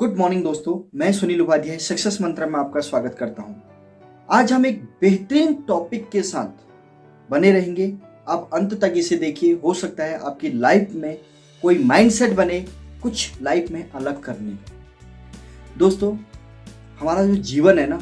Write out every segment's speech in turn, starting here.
Good morning दोस्तों, मैं Sunil Upadhyay success मंत्र में आपका स्वागत करता हूं। आज हम एक बेहतरीन टॉपिक के साथ बने रहेंगे। आप अंत तक इसे देखिए, हो सकता है आपकी लाइफ में कोई माइंडसेट बने कुछ लाइफ में अलग करने। दोस्तों, हमारा जो जीवन है ना,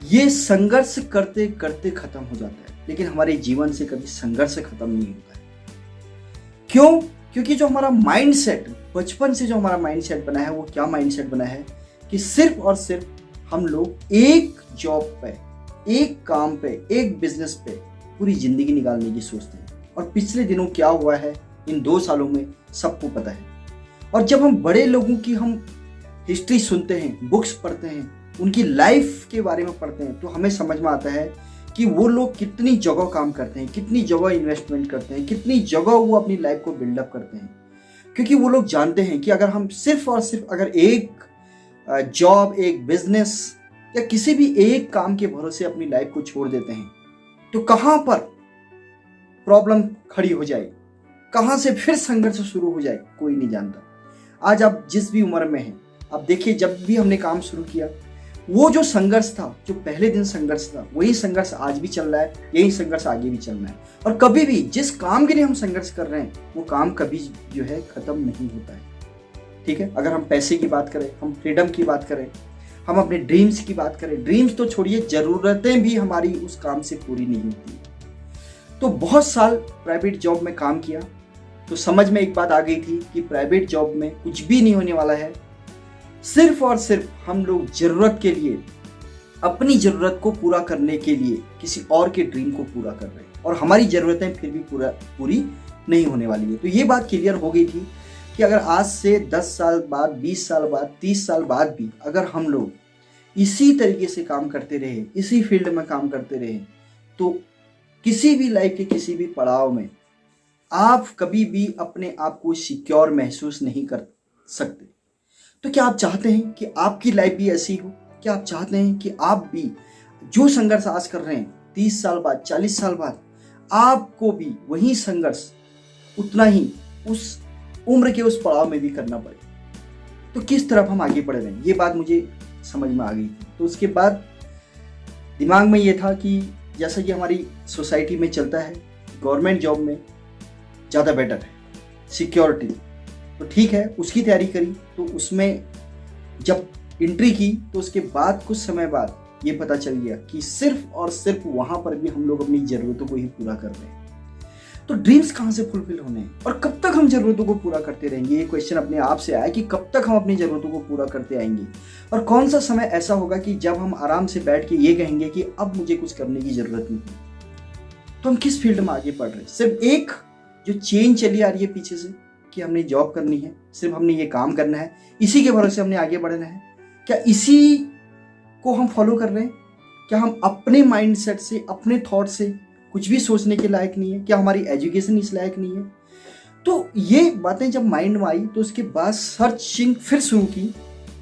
ये संघर्ष करते करते खत्म हो जाता है, लेकिन हमारे जीवन से कभी संघर्ष खत्म नहीं होता है। क्यों? क्योंकि जो हमारा माइंडसेट बचपन से जो हमारा माइंडसेट बना है, वो क्या माइंडसेट बना है कि सिर्फ और सिर्फ हम लोग एक जॉब पे, एक काम पे, एक बिजनेस पे पूरी जिंदगी निकालने की सोचते हैं। और पिछले दिनों क्या हुआ है इन 2 सालों में सबको पता है। और जब हम बड़े लोगों की हम हिस्ट्री सुनते हैं, बुक्स पढ़ते हैं, उनकी लाइफ के बारे में पढ़ते हैं, तो हमें समझ में आता है कि वो लोग कितनी जगह काम करते हैं, कितनी जगह इन्वेस्टमेंट करते हैं, कितनी जगह वो अपनी लाइफ को बिल्डअप करते हैं। क्योंकि वो लोग जानते हैं कि अगर हम सिर्फ और सिर्फ अगर एक जॉब, एक बिजनेस या किसी भी एक काम के भरोसे अपनी लाइफ को छोड़ देते हैं, तो कहाँ पर प्रॉब्लम खड़ी हो जाए, कहाँ से फिर संघर्ष शुरू हो जाए, कोई नहीं जानता। आज आप जिस भी उम्र में हैं, आप देखिए, जब भी हमने काम शुरू किया, वो जो संघर्ष था, जो पहले दिन संघर्ष था, वही संघर्ष आज भी चल रहा है, यही संघर्ष आगे भी चलना है। और कभी भी जिस काम के लिए हम संघर्ष कर रहे हैं, वो काम कभी जो है खत्म नहीं होता है। ठीक है, अगर हम पैसे की बात करें, हम फ्रीडम की बात करें, हम अपने ड्रीम्स की बात करें, ड्रीम्स तो छोड़िए, जरूरतें भी हमारी उस काम से पूरी नहीं होती। तो बहुत साल प्राइवेट जॉब में काम किया, तो समझ में एक बात आ गई थी कि प्राइवेट जॉब में कुछ भी नहीं होने वाला है। सिर्फ और सिर्फ हम लोग जरूरत के लिए, अपनी जरूरत को पूरा करने के लिए किसी और के ड्रीम को पूरा कर रहे हैं, और हमारी जरूरतें फिर भी पूरी नहीं होने वाली है। तो ये बात क्लियर हो गई थी कि अगर आज से 10 साल बाद, 20 साल बाद, 30 साल बाद भी अगर हम लोग इसी तरीके से काम करते रहे, इसी फील्ड में काम करते रहे, तो किसी भी लाइफ के किसी भी पड़ाव में आप कभी भी अपने आप को सिक्योर महसूस नहीं कर सकते। तो क्या आप चाहते हैं कि आपकी लाइफ भी ऐसी हो? क्या आप चाहते हैं कि आप भी जो संघर्ष आज कर रहे हैं, 30 साल बाद, 40 साल बाद आपको भी वही संघर्ष उतना ही उस उम्र के उस पड़ाव में भी करना पड़े? तो किस तरफ हम आगे बढ़ रहे हैं, ये बात मुझे समझ में आ गई थी। तो उसके बाद दिमाग में ये था कि जैसा कि हमारी सोसाइटी में चलता है, गवर्नमेंट जॉब में ज़्यादा बेटर है, सिक्योरिटी। तो ठीक है, उसकी तैयारी करी। तो उसमें जब एंट्री की, तो उसके बाद कुछ समय बाद ये पता चल गया कि सिर्फ और सिर्फ वहाँ पर भी हम लोग अपनी ज़रूरतों को ही पूरा कर रहे हैं। तो ड्रीम्स कहाँ से फुलफिल होने हैं, और कब तक हम ज़रूरतों को पूरा करते रहेंगे? ये क्वेश्चन अपने आप से आया कि कब तक हम अपनी ज़रूरतों को पूरा करते आएंगे, और कौन सा समय ऐसा होगा कि जब हम आराम से बैठ के ये कहेंगे कि अब मुझे कुछ करने की ज़रूरत नहीं है। तो हम किस फील्ड में आगे बढ़ रहे हैं? सिर्फ एक जो चेन चली आ रही है पीछे से कि हमने जॉब करनी है, सिर्फ हमने ये काम करना है, इसी के भरोसे हमने आगे बढ़ना है, क्या इसी को हम फॉलो कर रहे हैं? क्या हम अपने माइंडसेट से, अपने थॉट से कुछ भी सोचने के लायक नहीं है? क्या हमारी एजुकेशन इस लायक नहीं है? तो ये बातें जब माइंड में आई, तो उसके बाद सर्चिंग फिर शुरू की,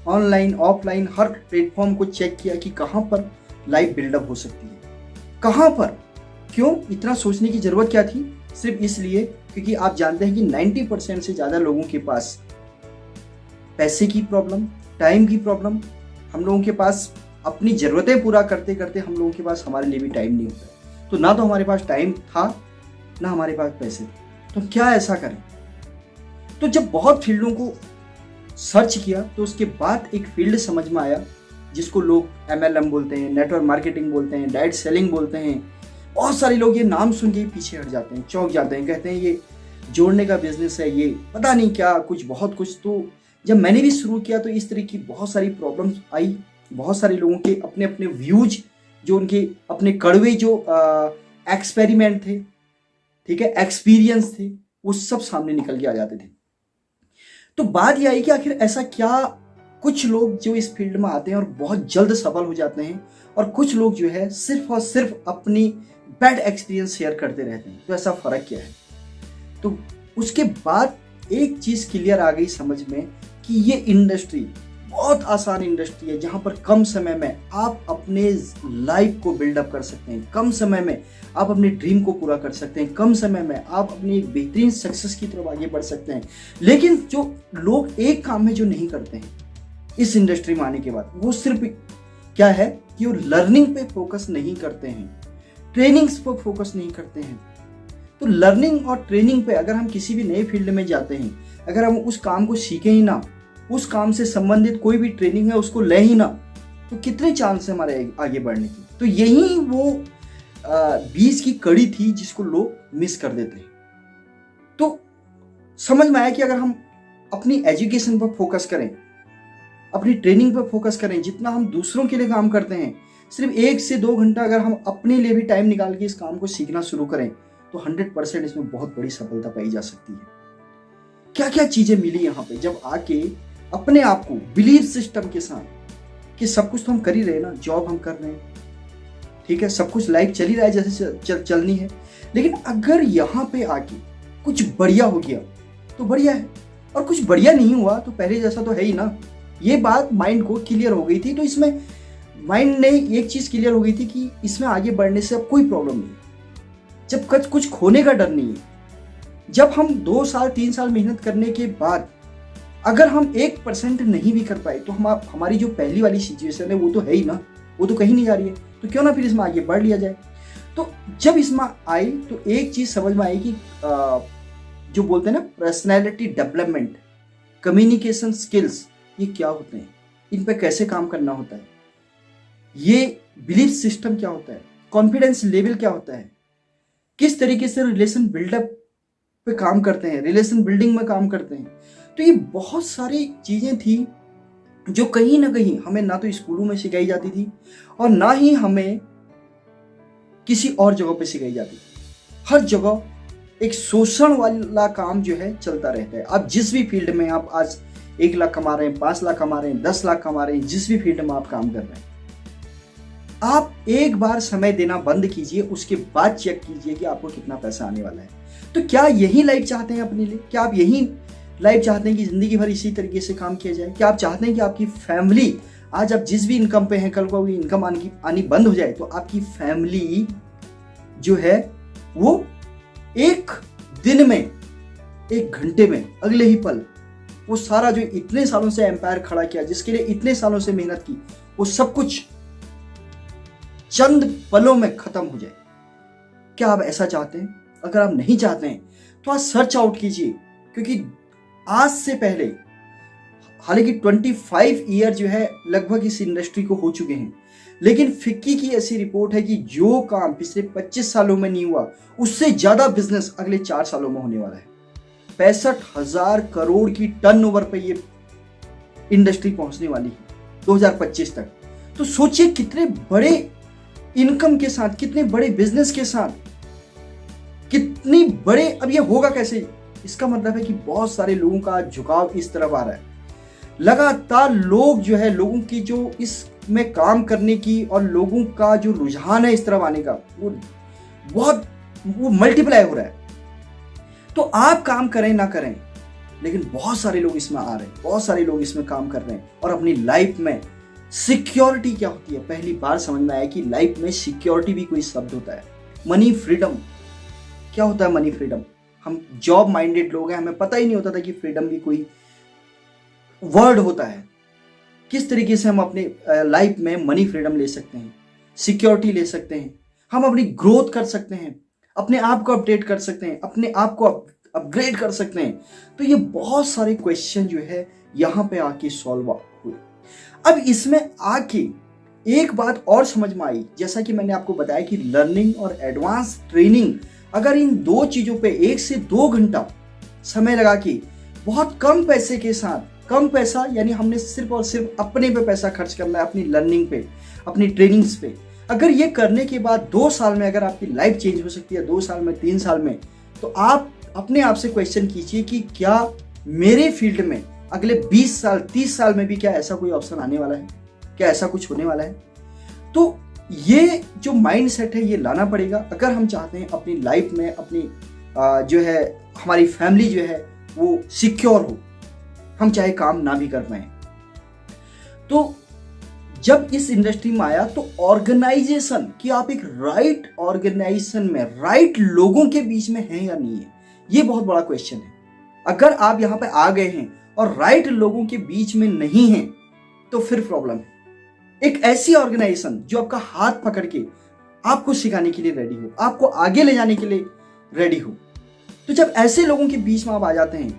ऑनलाइन ऑफलाइन हर प्लेटफॉर्म को चेक किया कि कहाँ पर लाइफ बिल्डअप हो सकती है, कहाँ पर। क्यों इतना सोचने की जरूरत क्या थी? सिर्फ इसलिए क्योंकि आप जानते हैं कि 90% से ज़्यादा लोगों के पास पैसे की प्रॉब्लम, टाइम की प्रॉब्लम, हम लोगों के पास अपनी ज़रूरतें पूरा करते करते हम लोगों के पास हमारे लिए भी टाइम नहीं होता है। तो ना तो हमारे पास टाइम था, ना हमारे पास पैसे थे। तो क्या ऐसा करें? तो जब बहुत फील्डों को सर्च किया, तो उसके बाद एक फील्ड समझ में आया जिसको लोग MLM बोलते हैं, नेटवर्क मार्केटिंग बोलते हैं, डायरेक्ट सेलिंग बोलते हैं। बहुत सारे लोग ये नाम सुन के पीछे हट जाते हैं, चौंक जाते हैं, कहते हैं ये जोड़ने का बिजनेस है, ये पता नहीं क्या, कुछ बहुत कुछ। तो जब मैंने भी शुरू किया, तो इस तरह की बहुत सारी प्रॉब्लम्स आई। बहुत सारे लोगों के अपने अपने व्यूज, जो उनके अपने कड़वे जो एक्सपेरिमेंट थे, ठीक है, एक्सपीरियंस थे, वो सब सामने निकल के आ जाते थे। तो बात ये आई कि आखिर ऐसा क्या, कुछ लोग जो इस फील्ड में आते हैं और बहुत जल्द सफल हो जाते हैं, और कुछ लोग जो है सिर्फ और सिर्फ अपनी बैड एक्सपीरियंस शेयर करते रहते हैं। तो ऐसा फर्क क्या है? तो उसके बाद एक चीज क्लियर आ गई समझ में कि ये इंडस्ट्री बहुत आसान इंडस्ट्री है, जहां पर कम समय में आप अपने लाइफ को बिल्डअप कर सकते हैं, कम समय में आप अपने ड्रीम को पूरा कर सकते हैं, कम समय में आप अपनी एक बेहतरीन सक्सेस की तरफ आगे बढ़ सकते हैं। लेकिन जो लोग एक काम में जो नहीं करते हैं, इस इंडस्ट्री में आने के बाद, वो सिर्फ क्या है कि वो लर्निंग पे फोकस नहीं करते हैं, ट्रेनिंग्स पर फोकस नहीं करते हैं। तो लर्निंग और ट्रेनिंग पे अगर हम किसी भी नए फील्ड में जाते हैं, अगर हम उस काम को सीखें ही ना, उस काम से संबंधित कोई भी ट्रेनिंग है उसको ले ही ना, तो कितने चांस है हमारे आगे बढ़ने की। तो यही वो बीच की कड़ी थी जिसको लोग मिस कर देते हैं। तो समझ में आया कि अगर हम अपनी एजुकेशन पर फोकस करें, अपनी ट्रेनिंग पर फोकस करें, जितना हम दूसरों के लिए काम करते हैं, सिर्फ 1 से 2 घंटा अगर हम अपने लिए भी टाइम निकाल के इस काम को सीखना शुरू करें तो 100% इसमें बहुत बड़ी सफलता पाई जा सकती है। क्या क्या चीजें मिली यहाँ पे जब आके अपने आप को बिलीव सिस्टम के साथ कि सब कुछ तो हम कर ही रहे ना, जॉब हम कर रहे हैं, ठीक है, सब कुछ लाइफ चल ही रहा है जैसे चलनी है, लेकिन अगर यहाँ पे आके कुछ बढ़िया हो गया तो बढ़िया है, और कुछ बढ़िया नहीं हुआ तो पहले जैसा तो है ही ना। ये बात माइंड को क्लियर हो गई थी। तो इसमें माइंड ने एक चीज क्लियर हो गई थी कि इसमें आगे बढ़ने से अब कोई प्रॉब्लम नहीं, जब कुछ खोने का डर नहीं है। जब हम 2 साल 3 साल मेहनत करने के बाद अगर हम 1% नहीं भी कर पाए तो हमारी जो पहली वाली सिचुएशन है वो तो है ही ना, वो तो कहीं नहीं जा रही है, तो क्यों ना फिर इसमें आगे बढ़ लिया जाए। तो जब इसमें आई तो एक चीज समझ में आई कि जो बोलते हैं ना पर्सनैलिटी डेवलपमेंट, कम्युनिकेशन स्किल्स, ये क्या होते हैं, इन पे कैसे काम करना होता है, ये बिलीफ सिस्टम क्या होता है, कॉन्फिडेंस लेवल क्या होता है, किस तरीके से रिलेशन बिल्डअप पे काम करते हैं, रिलेशन बिल्डिंग में काम करते हैं। तो ये बहुत सारी चीजें थी जो कहीं ना कहीं हमें ना तो स्कूलों में सिखाई जाती थी और ना ही हमें किसी और जगह पे सिखाई जाती थी। हर जगह एक शोषण वाला काम जो है चलता रहता है। आप जिस भी फील्ड में आप आज 1 लाख कमा रहे हैं, 5 लाख कमा रहे हैं, 10 लाख कमा रहे हैं, जिस भी फील्ड में आप काम कर रहे हैं, आप एक बार समय देना बंद कीजिए, उसके बाद चेक कीजिए कि आपको कितना पैसा आने वाला है। तो क्या यही लाइफ चाहते हैं अपने लिए? क्या आप यही लाइफ चाहते हैं कि जिंदगी भर इसी तरीके से काम किया जाए? क्या आप चाहते हैं कि आपकी फैमिली, आज आप जिस भी इनकम पे हैं, कल को इनकम आनी बंद हो जाए तो आपकी फैमिली जो है वो एक दिन में, 1 घंटे में, अगले ही पल वो सारा जो इतने सालों से एम्पायर खड़ा किया, जिसके लिए इतने सालों से मेहनत की, वो सब कुछ चंद पलों में खत्म हो जाए? क्या आप ऐसा चाहते हैं? अगर आप नहीं चाहते हैं तो आज सर्च आउट कीजिए, क्योंकि आज से पहले हालांकि 25 ईयर जो है लगभग इस इंडस्ट्री को हो चुके हैं, लेकिन फिक्की की ऐसी रिपोर्ट है कि जो काम पिछले 25 सालों में नहीं हुआ उससे ज्यादा बिजनेस अगले 4 सालों में होने वाला है। 65,000 करोड़ की टर्नओवर पे ये इंडस्ट्री पहुंचने वाली है 2025 तक। तो सोचिए कितने बड़े इनकम के साथ, कितने बड़े बिजनेस के साथ, कितनी बड़े, अब ये होगा कैसे? इसका मतलब है कि बहुत सारे लोगों का झुकाव इस तरफ आ रहा है। लगातार लोग जो है, लोगों की जो इसमें काम करने की और लोगों का जो रुझान है इस तरफ आने का, वो मल्टीप्लाई हो रहा है। तो आप काम करें ना करें, लेकिन बहुत सारे लोग इसमें आ रहे हैं, बहुत सारे लोग इसमें काम कर रहे हैं और अपनी लाइफ में सिक्योरिटी क्या होती है पहली बार समझ में आया कि लाइफ में सिक्योरिटी भी कोई शब्द होता है। मनी फ्रीडम क्या होता है? मनी फ्रीडम, हम जॉब माइंडेड लोग हैं, हमें पता ही नहीं होता था कि फ्रीडम भी कोई वर्ड होता है। किस तरीके से हम अपने लाइफ में मनी फ्रीडम ले सकते हैं, सिक्योरिटी ले सकते हैं, हम अपनी ग्रोथ कर सकते हैं, अपने आप को अपडेट कर सकते हैं, अपने आप को अपग्रेड कर सकते हैं। तो ये बहुत सारे क्वेश्चन जो है यहाँ पे आके सॉल्व हुए। अब इसमें आके एक बात और समझ में आई, जैसा कि मैंने आपको बताया कि लर्निंग और एडवांस ट्रेनिंग, अगर इन 2 चीजों पे 1 से 2 घंटा समय लगा के बहुत कम पैसे के साथ, कम पैसा यानी हमने सिर्फ और सिर्फ अपने पे पैसा खर्च करना है, अपनी लर्निंग पे, अपनी ट्रेनिंग्स पे, अगर ये करने के बाद 2 साल में अगर आपकी लाइफ चेंज हो सकती है, 2 साल में, 3 साल में, तो आप अपने आप से क्वेश्चन कीजिए कि क्या मेरे फील्ड में अगले 20 साल 30 साल में भी क्या ऐसा कोई ऑप्शन आने वाला है? क्या ऐसा कुछ होने वाला है? तो ये जो माइंड सेट है ये लाना पड़ेगा अगर हम चाहते हैं अपनी लाइफ में, अपनी जो है हमारी फैमिली जो है वो सिक्योर हो, हम चाहे काम ना भी कर पाए। तो जब इस इंडस्ट्री में आया तो ऑर्गेनाइजेशन, कि आप एक राइट ऑर्गेनाइजेशन में राइट लोगों के बीच में हैं या नहीं है, ये बहुत बड़ा क्वेश्चन है। अगर आप यहाँ पे आ गए हैं और राइट लोगों के बीच में नहीं हैं तो फिर प्रॉब्लम है। एक ऐसी ऑर्गेनाइजेशन जो आपका हाथ पकड़ के आपको सिखाने के लिए रेडी हो, आपको आगे ले जाने के लिए रेडी हो। तो जब ऐसे लोगों के बीच में आप आ जाते हैं,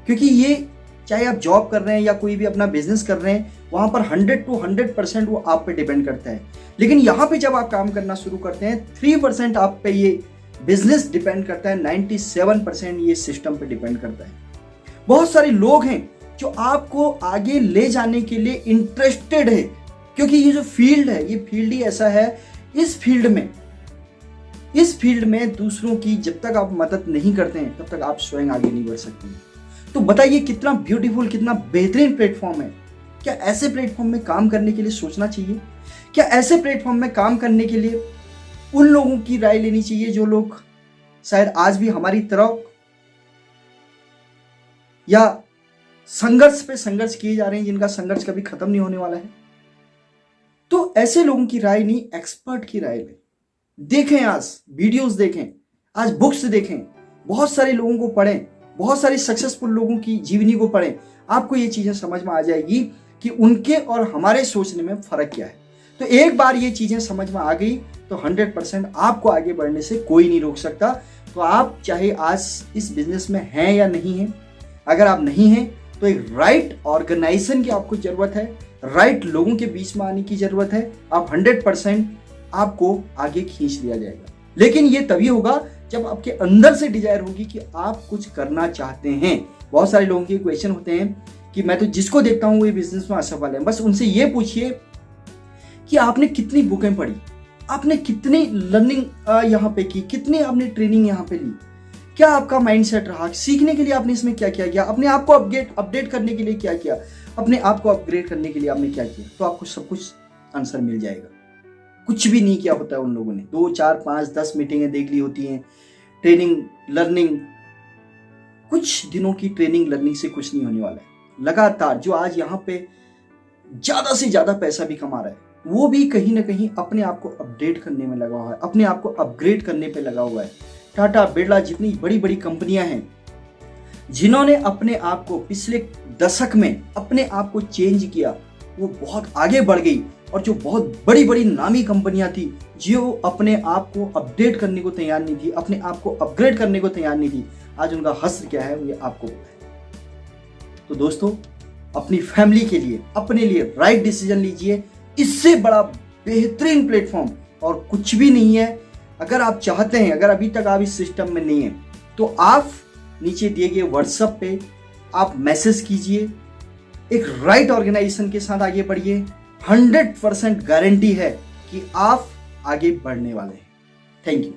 क्योंकि ये चाहे आप जॉब कर रहे हैं या कोई भी अपना बिजनेस कर रहे हैं, वहां पर 100 to 100% वो आप पे डिपेंड करता है। लेकिन यहां पे जब आप काम करना शुरू करते हैं, 3% आप पे ये बिजनेस डिपेंड करता है, 97% ये सिस्टम पे डिपेंड करता है। बहुत सारे लोग हैं जो आपको आगे ले जाने के लिए इंटरेस्टेड है, क्योंकि ये जो फील्ड है, ये फील्ड ही ऐसा है। इस फील्ड में दूसरों की जब तक आप मदद नहीं करते हैं, तब तक आप स्वयं आगे नहीं बढ़ सकते हैं। तो बताइए कितना ब्यूटीफुल, कितना बेहतरीन प्लेटफॉर्म है। क्या ऐसे प्लेटफॉर्म में काम करने के लिए सोचना चाहिए? क्या ऐसे प्लेटफॉर्म में काम करने के लिए उन लोगों की राय लेनी चाहिए जो लोग शायद आज भी हमारी तरह या संघर्ष पे संघर्ष किए जा रहे हैं, जिनका संघर्ष कभी खत्म नहीं होने वाला है? तो ऐसे लोगों की राय नहीं, एक्सपर्ट की राय लें। देखें, आज वीडियोस देखें, आज बुक्स देखें, बहुत सारे लोगों को पढ़ें, बहुत सारे सक्सेसफुल लोगों की जीवनी को पढ़ें। आपको ये चीजें समझ में आ जाएगी कि उनके और हमारे सोचने में फर्क क्या है। तो एक बार ये चीजें समझ में आ गई तो 100% आपको आगे बढ़ने से कोई नहीं रोक सकता। तो आप चाहे आज इस बिजनेस में हैं या नहीं हैं, अगर आप नहीं हैं तो एक राइट ऑर्गेनाइजेशन की आपको जरूरत है, राइट लोगों के बीच में आने की जरूरत है। आप 100% आपको आगे खींच लिया जाएगा। लेकिन ये तभी होगा जब आपके अंदर से डिजायर होगी कि आप कुछ करना चाहते हैं। बहुत सारे लोगों के क्वेश्चन होते हैं कि मैं तो जिसको देखता हूं वो ये बिजनेस में असफल है। बस उनसे ये पूछिए कि आपने कितनी बुकें पढ़ी, आपने कितनी लर्निंग यहाँ पे की, कितनी आपने ट्रेनिंग यहाँ पे ली, क्या आपका माइंडसेट रहा, सीखने के लिए आपने इसमें क्या क्या किया, अपने आप को अपडेट करने के लिए क्या किया, अपने आप को अपग्रेड करने के लिए आपने क्या किया। तो आपको सब कुछ आंसर मिल जाएगा। कुछ भी नहीं किया होता है उन लोगों ने, 2, 4, 5, 10 मीटिंगें देख ली होती हैं। ट्रेनिंग लर्निंग, कुछ दिनों की ट्रेनिंग लर्निंग से कुछ नहीं होने वाला है। लगातार जो आज यहाँ पे ज्यादा से ज्यादा पैसा भी कमा रहा है, वो भी कहीं ना कहीं अपने आप को अपडेट करने में लगा हुआ है, अपने आप को अपग्रेड करने पे लगा हुआ है। टाटा, बिरला, जितनी बड़ी बड़ी कंपनियां हैं जिन्होंने अपने आप को पिछले दशक में अपने आप को चेंज किया, वो बहुत आगे बढ़ गई। और जो बहुत बड़ी बड़ी नामी कंपनियां थी जो अपने आप को अपडेट करने को तैयार नहीं थी, अपने आप को अपग्रेड करने को तैयार नहीं थी, आज उनका हश्र क्या है ये आपको पता है। तो दोस्तों, अपनी फैमिली के लिए, अपने लिए राइट डिसीजन लीजिए। इससे बड़ा बेहतरीन प्लेटफॉर्म और कुछ भी नहीं है। अगर आप चाहते हैं, अगर अभी तक आप इस सिस्टम में नहीं है, तो आप नीचे दिए गए व्हाट्सएप पे आप मैसेज कीजिए, एक राइट ऑर्गेनाइजेशन के साथ आगे बढ़िए। 100% गारंटी है कि आप आगे बढ़ने वाले हैं। Thank you.